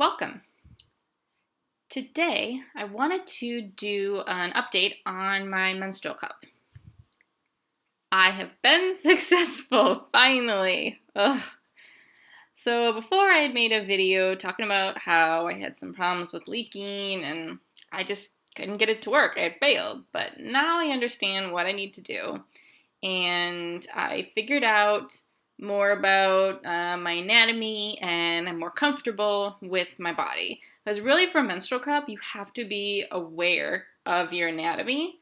Welcome. Today, I wanted to do an update on my menstrual cup. I have been successful, finally. Ugh. So before I had made a video talking about how I had some problems with leaking and I just couldn't get it to work. I had failed, but now I understand what I need to do. And I figured out more about my anatomy and I'm more comfortable with my body. Because really for a menstrual cup, you have to be aware of your anatomy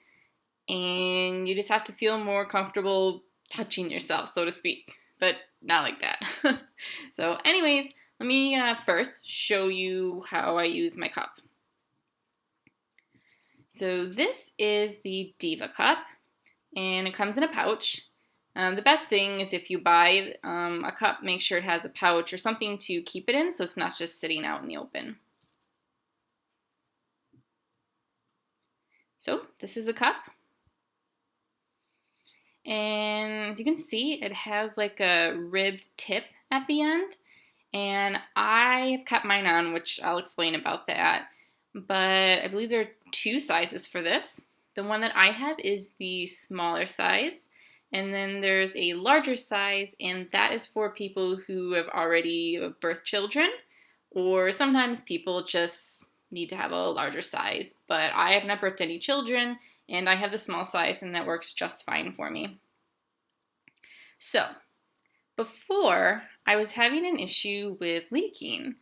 and you just have to feel more comfortable touching yourself, so to speak, but not like that. So anyways, let me first show you how I use my cup. So this is the Diva Cup and it comes in a pouch. The best thing is if you buy a cup, make sure it has a pouch or something to keep it in so it's not just sitting out in the open. So this is the cup. And as you can see, it has like a ribbed tip at the end. And I have kept mine on, which I'll explain about that. But I believe there are two sizes for this. The one that I have is the smaller size. And then there's a larger size, and that is for people who have already birthed children, or sometimes people just need to have a larger size. But I have not birthed any children, and I have the small size, and that works just fine for me. So, before, I was having an issue with leaking,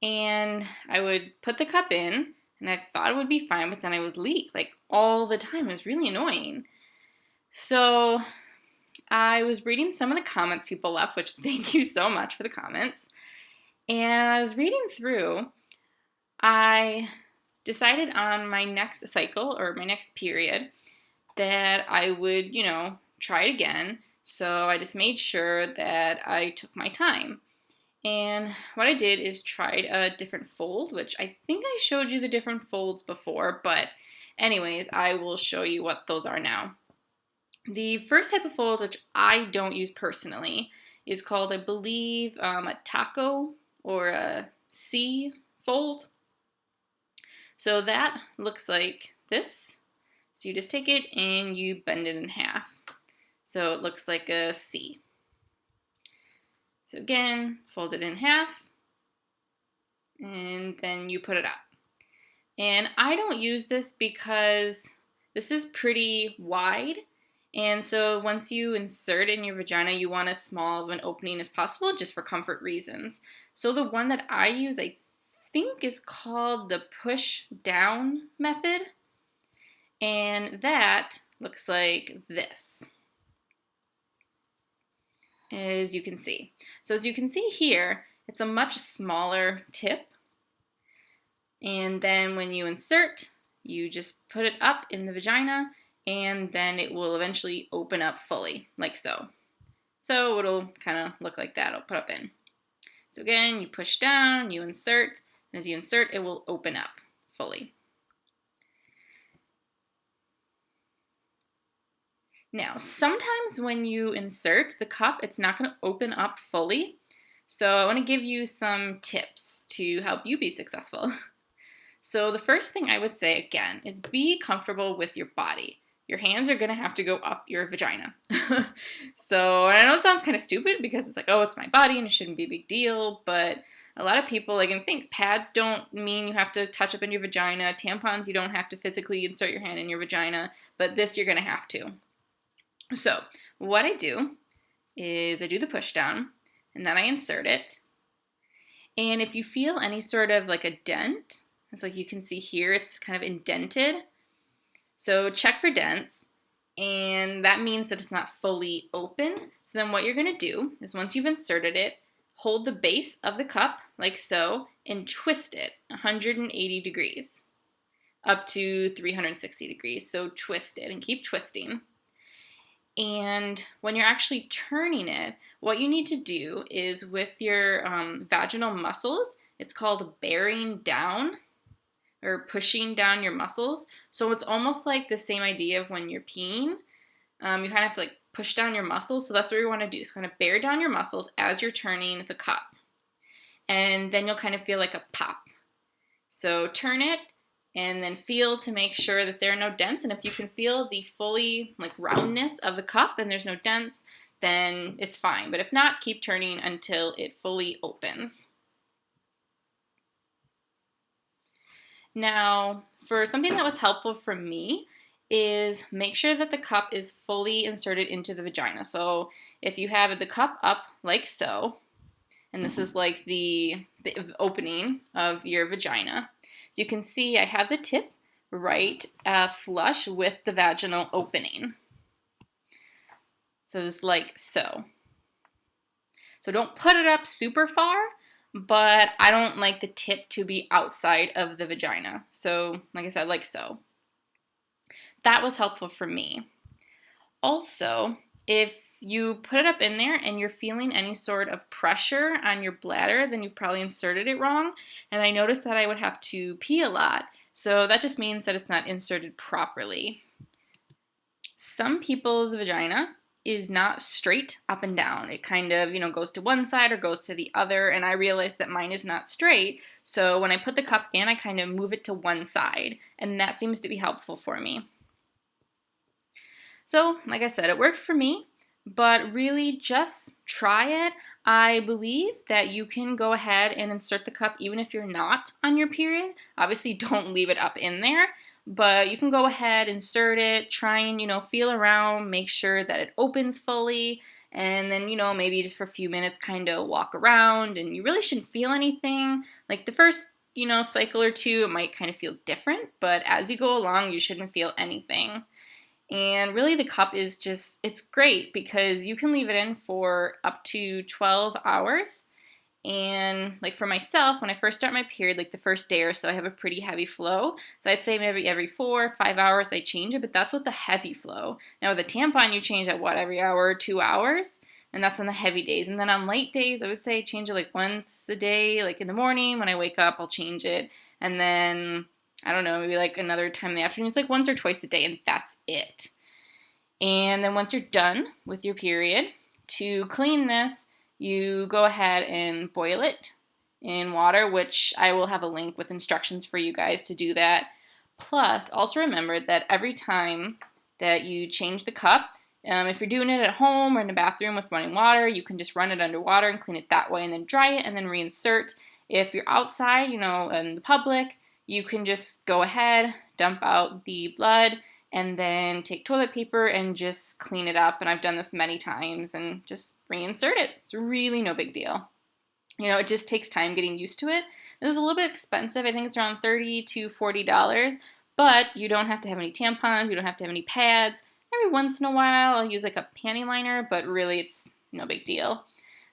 and I would put the cup in, and I thought it would be fine, but then I would leak, like, all the time. It was really annoying. So I was reading some of the comments people left, which thank you so much for the comments. And I was reading through, I decided on my next cycle or my next period that I would, try it again. So I just made sure that I took my time. And what I did is tried a different fold, which I think I showed you the different folds before, but anyways, I will show you what those are now. The first type of fold, which I don't use personally, is called, I believe, a taco or a C fold. So that looks like this. So you just take it and you bend it in half. So it looks like a C. So again, fold it in half, and then you put it up. And I don't use this because this is pretty wide. And so once you insert it in your vagina, you want as small of an opening as possible just for comfort reasons. So the one that I use, I think is called the push down method. And that looks like this, as you can see. So as you can see here, it's a much smaller tip. And then when you insert, you just put it up in the vagina and then it will eventually open up fully, like so. So it'll kind of look like that. I'll put up in. So again, you push down, you insert, and as you insert, it will open up fully. Now, sometimes when you insert the cup, it's not going to open up fully. So I want to give you some tips to help you be successful. So the first thing I would say, again, is be comfortable with your body. Your hands are going to have to go up your vagina. So I know it sounds kind of stupid because it's like, oh, it's my body and it shouldn't be a big deal. But a lot of people, like in things, pads don't mean you have to touch up in your vagina. Tampons, you don't have to physically insert your hand in your vagina. But this, you're going to have to. So what I do is I do the push down and then I insert it. And if you feel any sort of like a dent, it's like you can see here, it's kind of indented. So check for dents, and that means that it's not fully open. So then what you're going to do is once you've inserted it, hold the base of the cup like so and twist it 180 degrees up to 360 degrees. So twist it and keep twisting. And when you're actually turning it, what you need to do is with your vaginal muscles, it's called bearing down or pushing down your muscles. So it's almost like the same idea of when you're peeing. You kind of have to like push down your muscles. So that's what you want to do. So kind of bear down your muscles as you're turning the cup. and then you'll kind of feel like a pop. So turn it and then feel to make sure that there are no dents. And if you can feel the fully like roundness of the cup and there's no dents, then it's fine. But if not, keep turning until it fully opens. Now, for something that was helpful for me is make sure that the cup is fully inserted into the vagina. So if you have the cup up like so, and this is like the opening of your vagina, so you can see I have the tip right flush with the vaginal opening. So it's like so. So don't put it up super far, but I don't like the tip to be outside of the vagina. So like I said, like so. That was helpful for me. Also, if you put it up in there and you're feeling any sort of pressure on your bladder, then you've probably inserted it wrong. And I noticed that I would have to pee a lot. So that just means that it's not inserted properly. Some people's vagina is not straight up and down. It kind of, goes to one side or goes to the other, and I realized that mine is not straight. So when I put the cup in, I kind of move it to one side, and that seems to be helpful for me. So, like I said, it worked for me, but really just try it. I believe that you can go ahead and insert the cup even if you're not on your period. Obviously, don't leave it up in there, but you can go ahead, insert it, try and, feel around, make sure that it opens fully, and then, maybe just for a few minutes kind of walk around, and you really shouldn't feel anything. Like the first, cycle or two, it might kind of feel different, but as you go along, you shouldn't feel anything. And really the cup is just, it's great because you can leave it in for up to 12 hours. And like for myself, when I first start my period, like the first day or so, I have a pretty heavy flow. So I'd say maybe every 4 or 5 hours I change it, but that's with the heavy flow. Now with a tampon, you change it, every hour or 2 hours? And that's on the heavy days. And then on light days, I would say change it like once a day, like in the morning when I wake up, I'll change it. And then I don't know, maybe like another time in the afternoon. It's like once or twice a day, and that's it. And then once you're done with your period, to clean this, you go ahead and boil it in water, which I will have a link with instructions for you guys to do that. Plus, also remember that every time that you change the cup, if you're doing it at home or in the bathroom with running water, you can just run it under water and clean it that way and then dry it and then reinsert. If you're outside, in the public, you can just go ahead, dump out the blood, and then take toilet paper and just clean it up. And I've done this many times and just reinsert it. It's really no big deal. It just takes time getting used to it. This is a little bit expensive. I think it's around $30 to $40, but you don't have to have any tampons. You don't have to have any pads. Every once in a while, I'll use like a panty liner, but really it's no big deal.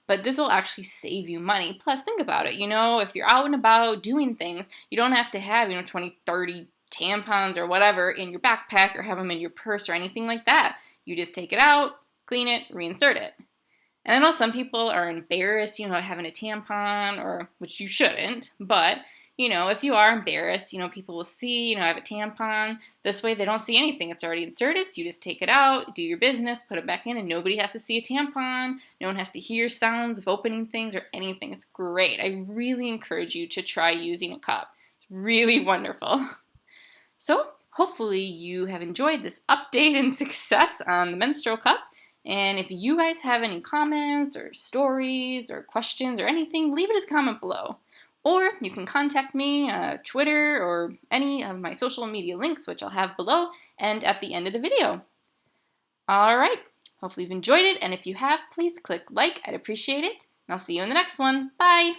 But this will actually save you money. Plus, think about it. If you're out and about doing things, you don't have to have, 20, 30 tampons or whatever in your backpack or have them in your purse or anything like that. You just take it out, clean it, reinsert it. And I know some people are embarrassed, having a tampon, or which you shouldn't, but, if you are embarrassed, people will see, I have a tampon. This way they don't see anything. It's already inserted, so you just take it out, do your business, put it back in, and nobody has to see a tampon. No one has to hear sounds of opening things or anything. It's great. I really encourage you to try using a cup. It's really wonderful. So, hopefully you have enjoyed this update and success on the menstrual cup. And if you guys have any comments or stories or questions or anything, leave it as a comment below. Or you can contact me on Twitter or any of my social media links, which I'll have below and at the end of the video. All right, hopefully you've enjoyed it. And if you have, please click like. I'd appreciate it. And I'll see you in the next one. Bye.